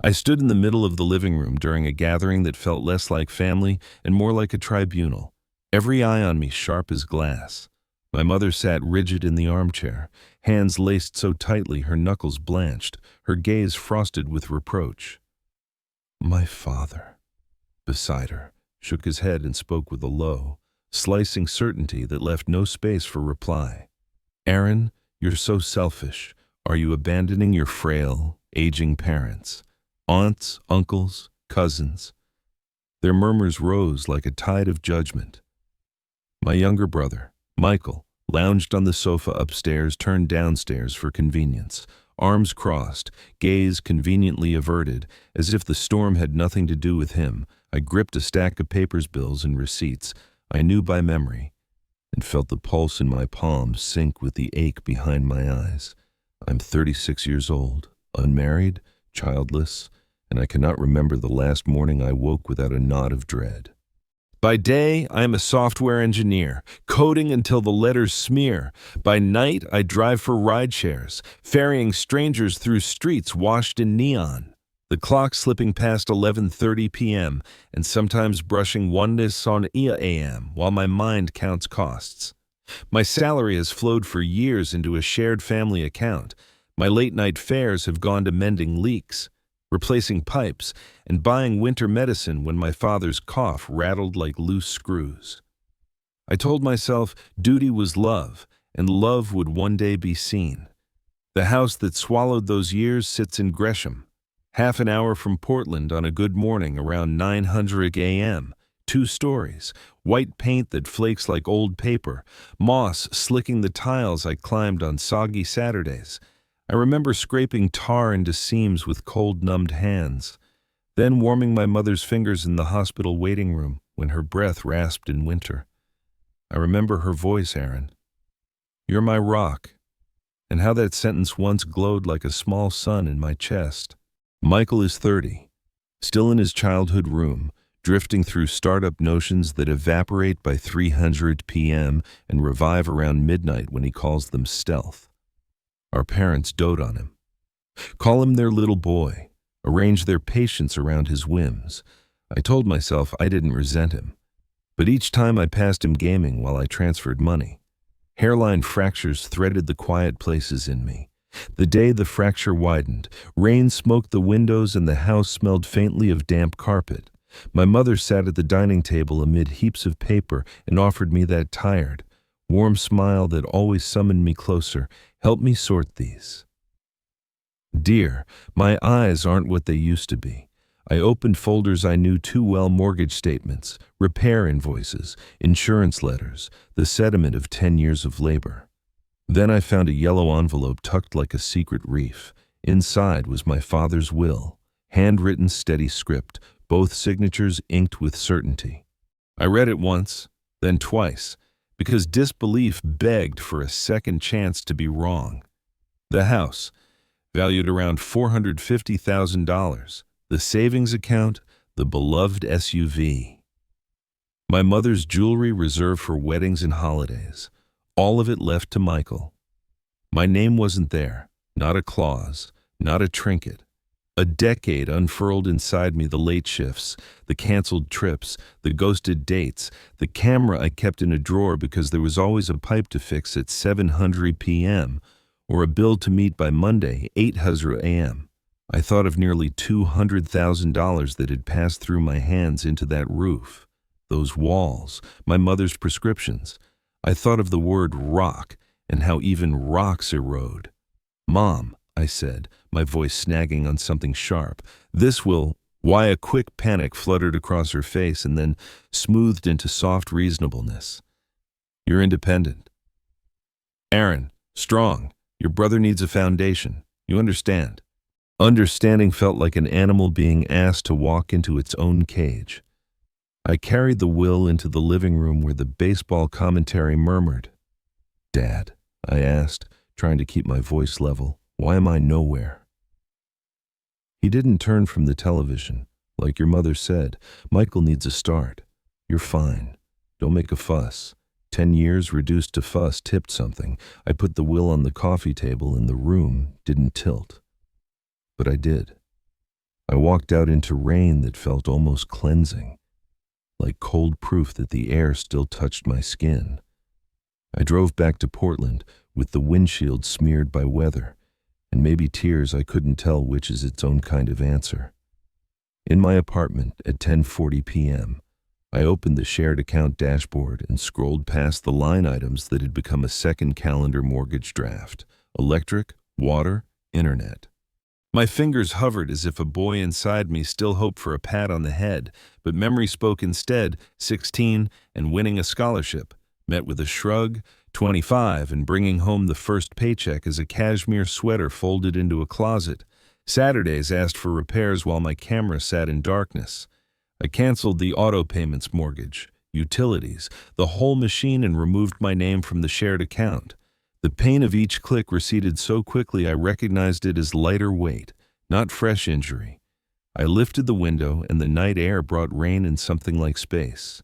I stood in the middle of the living room during a gathering that felt less like family and more like a tribunal, every eye on me sharp as glass. My mother sat rigid in the armchair, hands laced so tightly her knuckles blanched, her gaze frosted with reproach. My father, beside her, shook his head and spoke with a low, slicing certainty that left no space for reply. Aaron, you're so selfish. Are you abandoning your frail, aging parents? Aunts, uncles, cousins? Their murmurs rose like a tide of judgment. My younger brother, Michael, lounged on the sofa upstairs, turned downstairs for convenience, arms crossed, gaze conveniently averted, as if the storm had nothing to do with him. I gripped a stack of papers, bills, and receipts I knew by memory, and felt the pulse in my palms sink with the ache behind my eyes. I'm 36 years old, unmarried, childless, and I cannot remember the last morning I woke without a knot of dread. By day, I am a software engineer, coding until the letters smear. By night, I drive for ride shares, ferrying strangers through streets washed in neon. The clock slipping past 11:30 p.m. and sometimes brushing oneness on a.m. while my mind counts costs. My salary has flowed for years into a shared family account. My late-night fares have gone to mending leaks, replacing pipes, and buying winter medicine when my father's cough rattled like loose screws. I told myself duty was love, and love would one day be seen. The house that swallowed those years sits in Gresham, half an hour from Portland on a good morning around 900 a.m., 2 stories, white paint that flakes like old paper, moss slicking the tiles I climbed on soggy Saturdays. I remember scraping tar into seams with cold, numbed hands, then warming my mother's fingers in the hospital waiting room when her breath rasped in winter. I remember her voice, Aaron. You're my rock, and how that sentence once glowed like a small sun in my chest. Michael is 30, still in his childhood room, drifting through startup notions that evaporate by 300 p.m. and revive around midnight when he calls them stealth. Our parents dote on him, call him their little boy, arrange their patience around his whims. I told myself I didn't resent him, but each time I passed him gaming while I transferred money. Hairline fractures threaded the quiet places in me. The day the fracture widened, rain smoked the windows and the house smelled faintly of damp carpet. My mother sat at the dining table amid heaps of paper and offered me that tired, warm smile that always summoned me closer. Help me sort these. Dear, my eyes aren't what they used to be. I opened folders I knew too well: mortgage statements, repair invoices, insurance letters, the sediment of 10 years of labor. Then I found a yellow envelope tucked like a secret reef. Inside was my father's will, handwritten steady script, both signatures inked with certainty. I read it once, then twice, because disbelief begged for a second chance to be wrong. The house, valued around $450,000, the savings account, the beloved SUV. My mother's jewelry reserved for weddings and holidays, all of it left to Michael. My name wasn't there, not a clause, not a trinket. A decade unfurled inside me: the late shifts, the canceled trips, the ghosted dates, the camera I kept in a drawer because there was always a pipe to fix at 700 p.m., or a bill to meet by Monday, 800 a.m. I thought of nearly $200,000 that had passed through my hands into that roof, those walls, my mother's prescriptions. I thought of the word rock and how even rocks erode. Mom, I said, my voice snagging on something sharp, this will... Why, a quick panic fluttered across her face and then smoothed into soft reasonableness. You're independent. Aaron, strong. Your brother needs a foundation. You understand. Understanding felt like an animal being asked to walk into its own cage. I carried the will into the living room where the baseball commentary murmured. Dad, I asked, trying to keep my voice level, why am I nowhere? He didn't turn from the television. Like your mother said, Michael needs a start. You're fine. Don't make a fuss. 10 years reduced to fuss tipped something. I put the will on the coffee table and the room didn't tilt. But I did. I walked out into rain that felt almost cleansing, like cold proof that the air still touched my skin. I drove back to Portland with the windshield smeared by weather, and maybe tears I couldn't tell which is its own kind of answer. In my apartment at 10:40 p.m., I opened the shared account dashboard and scrolled past the line items that had become a second calendar mortgage draft: electric, water, internet. My fingers hovered as if a boy inside me still hoped for a pat on the head, but memory spoke instead: 16 and winning a scholarship, met with a shrug, 25 and bringing home the first paycheck as a cashmere sweater folded into a closet. Saturdays asked for repairs while my camera sat in darkness. I canceled the auto payments mortgage, utilities, the whole machine, and removed my name from the shared account. The pain of each click receded so quickly I recognized it as lighter weight, not fresh injury. I lifted the window and the night air brought rain and something like space.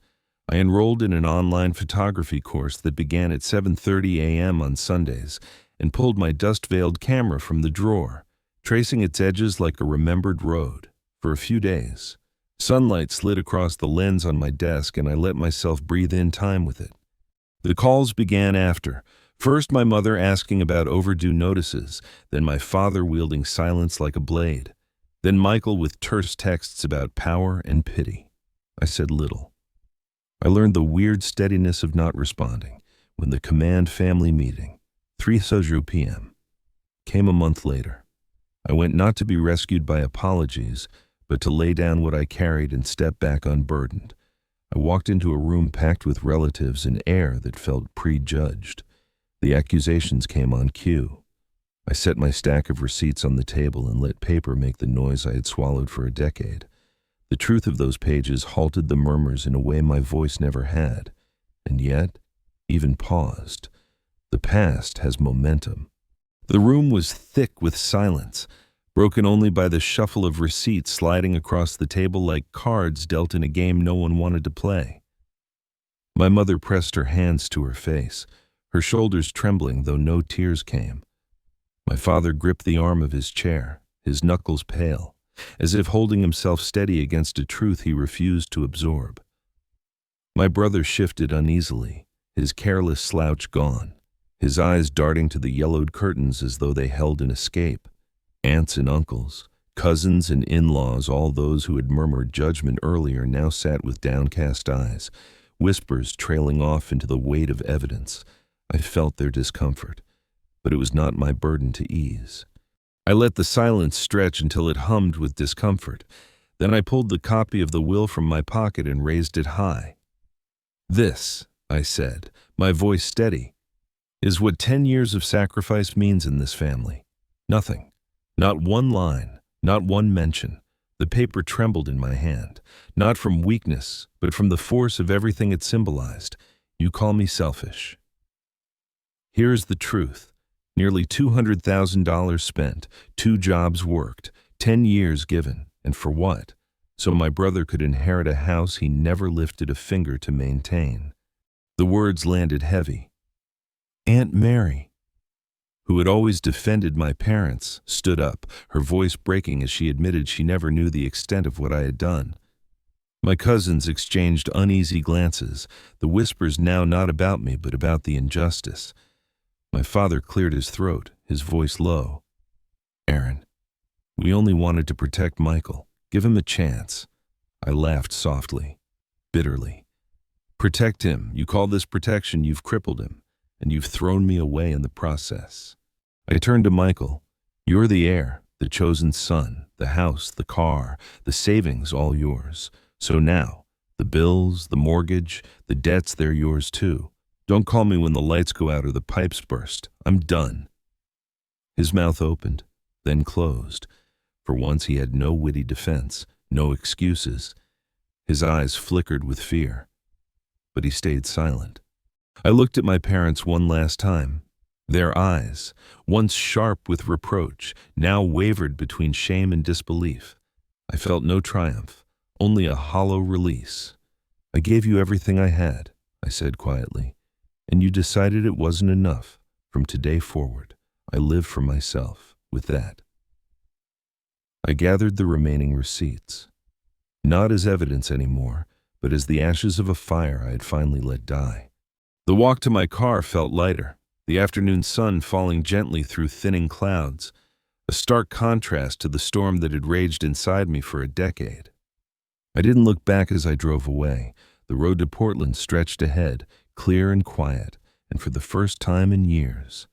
I enrolled in an online photography course that began at 7:30 a.m. on Sundays and pulled my dust-veiled camera from the drawer, tracing its edges like a remembered road. For a few days, sunlight slid across the lens on my desk and I let myself breathe in time with it. The calls began after. First my mother asking about overdue notices, then my father wielding silence like a blade, then Michael with terse texts about power and pity. I said little. I learned the weird steadiness of not responding when the command family meeting, 3:00 p.m., came a month later. I went not to be rescued by apologies, but to lay down what I carried and step back unburdened. I walked into a room packed with relatives and air that felt prejudged. The accusations came on cue. I set my stack of receipts on the table and let paper make the noise I had swallowed for a decade. The truth of those pages halted the murmurs in a way my voice never had, and yet, even paused. The past has momentum. The room was thick with silence, broken only by the shuffle of receipts sliding across the table like cards dealt in a game no one wanted to play. My mother pressed her hands to her face, her shoulders trembling though no tears came. My father gripped the arm of his chair, his knuckles pale, as if holding himself steady against a truth he refused to absorb. My brother shifted uneasily, his careless slouch gone, his eyes darting to the yellowed curtains as though they held an escape. Aunts and uncles, cousins and in-laws, all those who had murmured judgment earlier now sat with downcast eyes, whispers trailing off into the weight of evidence. I felt their discomfort, but it was not my burden to ease. I let the silence stretch until it hummed with discomfort. Then I pulled the copy of the will from my pocket and raised it high. "This," I said, my voice steady, "is what 10 years of sacrifice means in this family. Nothing. Not one line, not one mention." The paper trembled in my hand, not from weakness, but from the force of everything it symbolized. You call me selfish. Here is the truth. Nearly $200,000 spent, 2 jobs worked, 10 years given, and for what? So my brother could inherit a house he never lifted a finger to maintain. The words landed heavy. Aunt Mary, who had always defended my parents, stood up, her voice breaking as she admitted she never knew the extent of what I had done. My cousins exchanged uneasy glances, the whispers now not about me but about the injustice. My father cleared his throat, his voice low. "Aaron, we only wanted to protect Michael. Give him a chance." I laughed softly, bitterly. "Protect him. You call this protection? You've crippled him, and you've thrown me away in the process." I turned to Michael. "You're the heir, the chosen son, the house, the car, the savings, all yours. So now, the bills, the mortgage, the debts, they're yours too. Don't call me when the lights go out or the pipes burst. I'm done." His mouth opened, then closed. For once he had no witty defense, no excuses. His eyes flickered with fear, but he stayed silent. I looked at my parents one last time. Their eyes, once sharp with reproach, now wavered between shame and disbelief. I felt no triumph, only a hollow release. "I gave you everything I had," I said quietly, "and you decided it wasn't enough. From today forward, I live for myself with that." I gathered the remaining receipts, not as evidence anymore, but as the ashes of a fire I had finally let die. The walk to my car felt lighter, the afternoon sun falling gently through thinning clouds, a stark contrast to the storm that had raged inside me for a decade. I didn't look back as I drove away. The road to Portland stretched ahead, clear and quiet, and for the first time in years,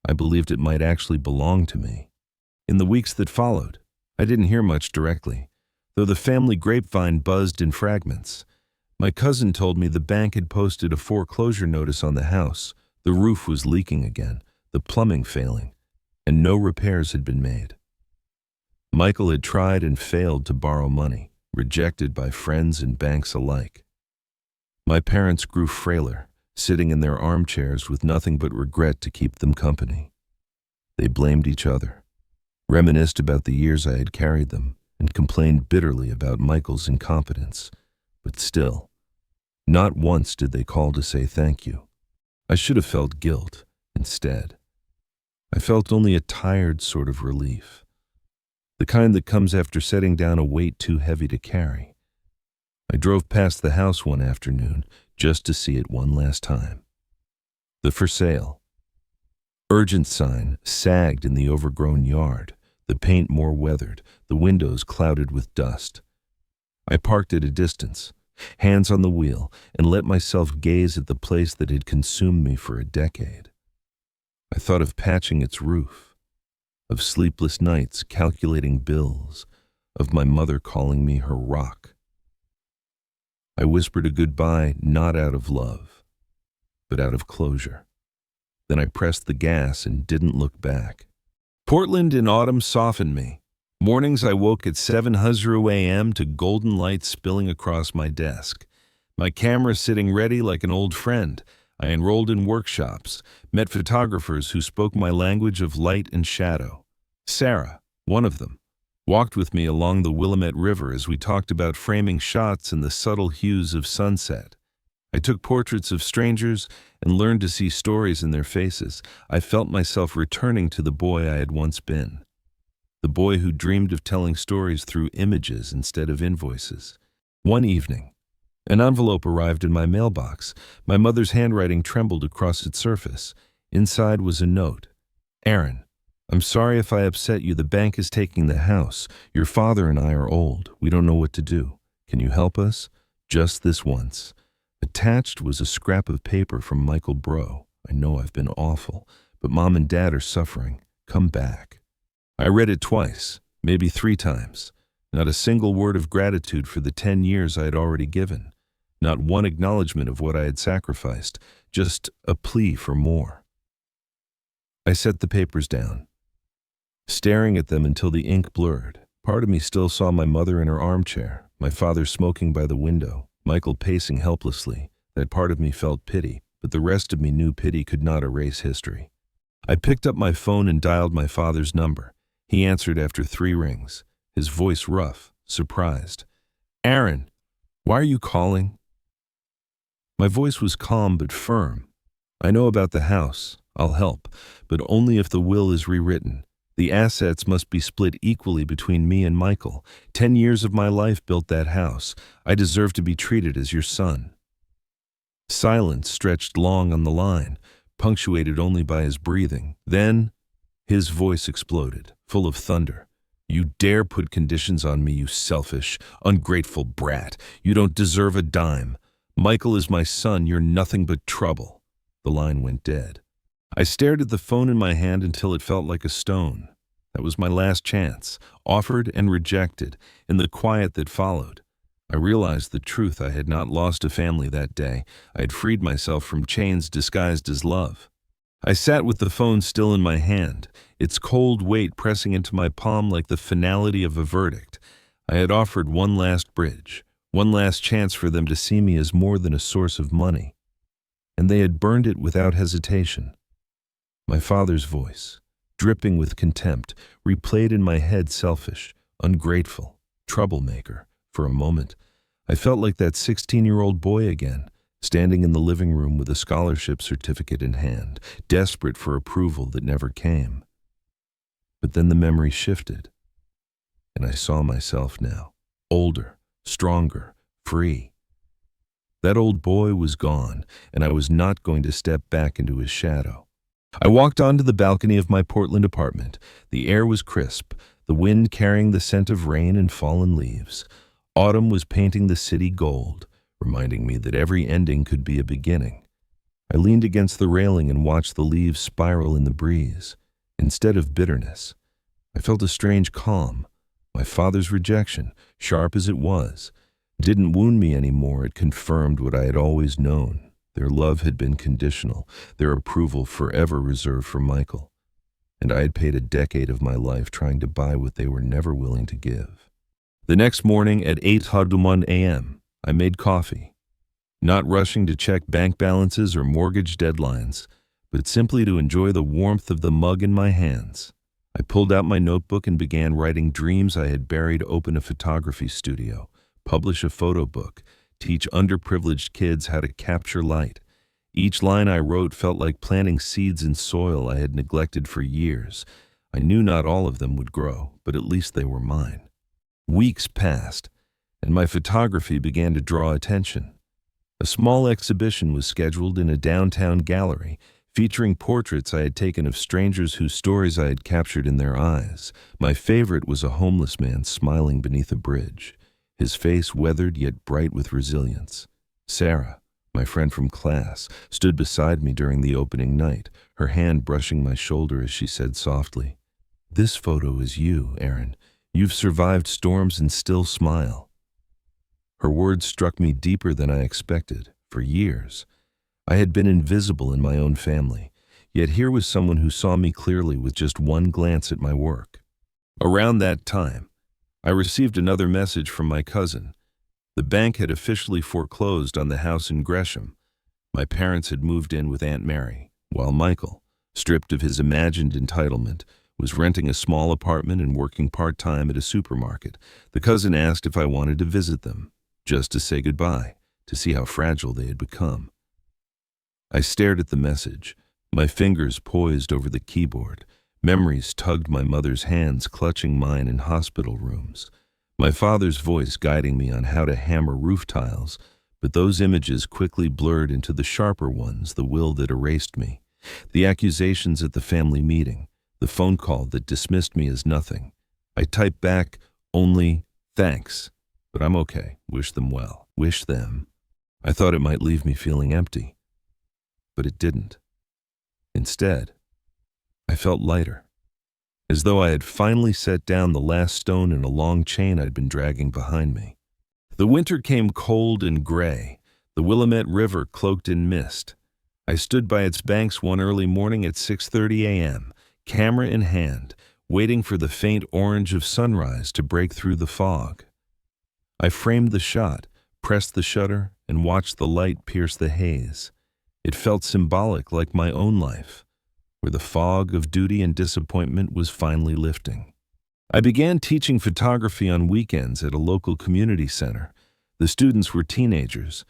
I believed it might actually belong to me. In the weeks that followed, I didn't hear much directly, though the family grapevine buzzed in fragments. My cousin told me the bank had posted a foreclosure notice on the house, the roof was leaking again, the plumbing failing, and no repairs had been made. Michael had tried and failed to borrow money, rejected by friends and banks alike. My parents grew frailer, sitting in their armchairs with nothing but regret to keep them company. They blamed each other, reminisced about the years I had carried them, and complained bitterly about Michael's incompetence. But still, not once did they call to say thank you. I should have felt guilt instead. I felt only a tired sort of relief, the kind that comes after setting down a weight too heavy to carry. I drove past the house one afternoon just to see it one last time. The for sale, urgent sign sagged in the overgrown yard, the paint more weathered, the windows clouded with dust. I parked at a distance, hands on the wheel, and let myself gaze at the place that had consumed me for a decade. I thought of patching its roof, of sleepless nights calculating bills, of my mother calling me her rock. I whispered a goodbye not out of love, but out of closure. Then I pressed the gas and didn't look back. Portland in autumn softened me. Mornings I woke at 7:00 a.m. to golden light spilling across my desk. My camera sitting ready like an old friend. I enrolled in workshops, met photographers who spoke my language of light and shadow. Sarah, one of them, walked with me along the Willamette River as we talked about framing shots in the subtle hues of sunset. I took portraits of strangers and learned to see stories in their faces. I felt myself returning to the boy I had once been. The boy who dreamed of telling stories through images instead of invoices. One evening, an envelope arrived in my mailbox. My mother's handwriting trembled across its surface. Inside was a note. Aaron, I'm sorry if I upset you. The bank is taking the house. Your father and I are old. We don't know what to do. Can you help us? Just this once. Attached was a scrap of paper from Michael Bro. I know I've been awful, but Mom and Dad are suffering. Come back. I read it twice, maybe 3 times. Not a single word of gratitude for the 10 years I had already given. Not one acknowledgement of what I had sacrificed, just a plea for more. I set the papers down, staring at them until the ink blurred. Part of me still saw my mother in her armchair, my father smoking by the window, Michael pacing helplessly. That part of me felt pity, but the rest of me knew pity could not erase history. I picked up my phone and dialed my father's number. He answered after 3 rings, his voice rough, surprised. Aaron, why are you calling? My voice was calm but firm. I know about the house. I'll help, but only if the will is rewritten. The assets must be split equally between me and Michael. 10 years of my life built that house. I deserve to be treated as your son. Silence stretched long on the line, punctuated only by his breathing. Then, his voice exploded, full of thunder. You dare put conditions on me, you selfish, ungrateful brat. You don't deserve a dime. Michael is my son. You're nothing but trouble. The line went dead. I stared at the phone in my hand until it felt like a stone. That was my last chance, offered and rejected. In the quiet that followed, I realized the truth. I had not lost a family that day. I had freed myself from chains disguised as love. I sat with the phone still in my hand, its cold weight pressing into my palm like the finality of a verdict. I had offered one last bridge, one last chance for them to see me as more than a source of money. And they had burned it without hesitation. My father's voice, dripping with contempt, replayed in my head selfish, ungrateful, troublemaker. For a moment, I felt like that 16-year-old boy again, standing in the living room with a scholarship certificate in hand, desperate for approval that never came. But then the memory shifted. and I saw myself now, older, stronger, free. That old boy was gone, and I was not going to step back into his shadow. I walked onto the balcony of my Portland apartment. The air was crisp, the wind carrying the scent of rain and fallen leaves. Autumn was painting the city gold, reminding me that every ending could be a beginning. I leaned against the railing and watched the leaves spiral in the breeze. Instead of bitterness, I felt a strange calm. My father's rejection, sharp as it was, didn't wound me anymore. It confirmed what I had always known. Their love had been conditional, their approval forever reserved for Michael. And I had paid a decade of my life trying to buy what they were never willing to give. The next morning at 8:01 a.m., I made coffee, not rushing to check bank balances or mortgage deadlines, but simply to enjoy the warmth of the mug in my hands. I pulled out my notebook and began writing dreams I had buried: open a photography studio, publish a photo book, teach underprivileged kids how to capture light. Each line I wrote felt like planting seeds in soil I had neglected for years. I knew not all of them would grow, but at least they were mine. Weeks passed, and my photography began to draw attention. A small exhibition was scheduled in a downtown gallery, featuring portraits I had taken of strangers whose stories I had captured in their eyes. My favorite was a homeless man smiling beneath a bridge, his face weathered yet bright with resilience. Sarah, my friend from class, stood beside me during the opening night, her hand brushing my shoulder as she said softly, "This photo is you, Aaron. You've survived storms and still smile." Her words struck me deeper than I expected. For years, I had been invisible in my own family, yet here was someone who saw me clearly with just one glance at my work. Around that time, I received another message from my cousin. The bank had officially foreclosed on the house in Gresham. My parents had moved in with Aunt Mary, while Michael, stripped of his imagined entitlement, was renting a small apartment and working part-time at a supermarket. The cousin asked if I wanted to visit them, just to say goodbye, to see how fragile they had become. I stared at the message, my fingers poised over the keyboard. Memories tugged my mother's hands, clutching mine in hospital rooms. My father's voice guiding me on how to hammer roof tiles, but those images quickly blurred into the sharper ones, the will that erased me. The accusations at the family meeting, the phone call that dismissed me as nothing. I typed back only, "Thanks, but I'm okay. Wish them well. Wish them." I thought it might leave me feeling empty, but it didn't. Instead, I felt lighter, as though I had finally set down the last stone in a long chain I'd been dragging behind me. The winter came cold and gray, the Willamette River cloaked in mist. I stood by its banks one early morning at 6:30 a.m., camera in hand, waiting for the faint orange of sunrise to break through the fog. I framed the shot, pressed the shutter, and watched the light pierce the haze. It felt symbolic, like my own life, where the fog of duty and disappointment was finally lifting. I began teaching photography on weekends at a local community center. The students were teenagers,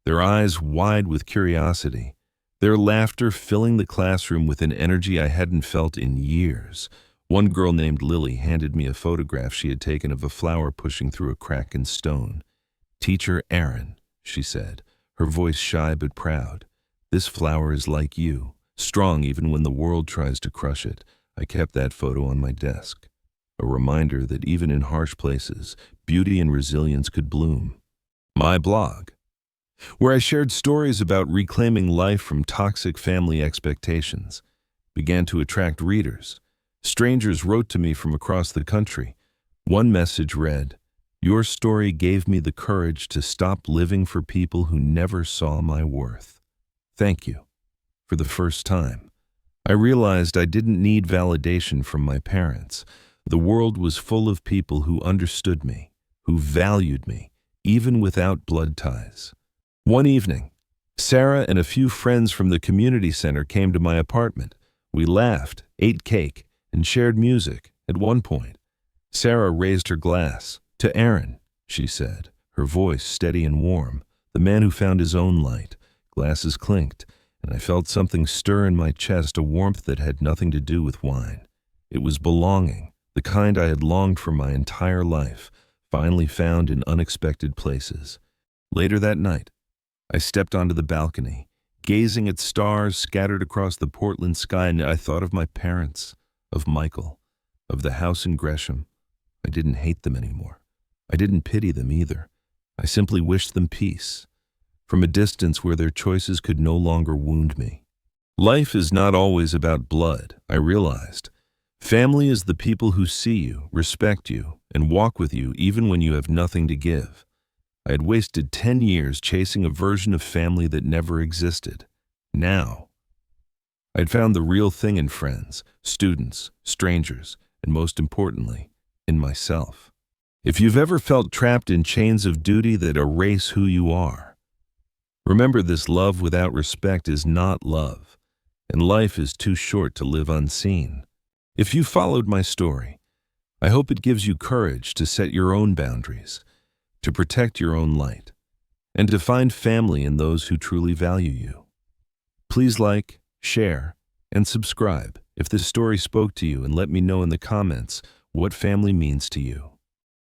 their eyes wide with curiosity, their laughter filling the classroom with an energy I hadn't felt in years. One girl named Lily handed me a photograph she had taken of a flower pushing through a crack in stone. "Teacher Aaron," she said, her voice shy but proud. "This flower is like you, strong even when the world tries to crush it." I kept that photo on my desk, a reminder that even in harsh places, beauty and resilience could bloom. My blog, where I shared stories about reclaiming life from toxic family expectations, began to attract readers. Strangers wrote to me from across the country. One message read, "Your story gave me the courage to stop living for people who never saw my worth. Thank you." For the first time, I realized I didn't need validation from my parents. The world was full of people who understood me, who valued me, even without blood ties. One evening, Sarah and a few friends from the community center came to my apartment. We laughed, ate cake, and shared music. At one point, Sarah raised her glass. "To Aaron," she said, her voice steady and warm, the man who found his own light. Glasses clinked, and I felt something stir in my chest, a warmth that had nothing to do with wine. It was belonging, the kind I had longed for my entire life, finally found in unexpected places. Later that night, I stepped onto the balcony, gazing at stars scattered across the Portland sky, and I thought of my parents, of Michael, of the house in Gresham. I didn't hate them anymore. I didn't pity them either. I simply wished them peace, from a distance where their choices could no longer wound me. Life is not always about blood, I realized. Family is the people who see you, respect you, and walk with you even when you have nothing to give. I had wasted 10 years chasing a version of family that never existed. Now, I had found the real thing in friends, students, strangers, and most importantly, in myself. If you've ever felt trapped in chains of duty that erase who you are, remember this: love without respect is not love, and life is too short to live unseen. If you followed my story, I hope it gives you courage to set your own boundaries, to protect your own light, and to find family in those who truly value you. Please like, share, and subscribe if this story spoke to you, and let me know in the comments what family means to you.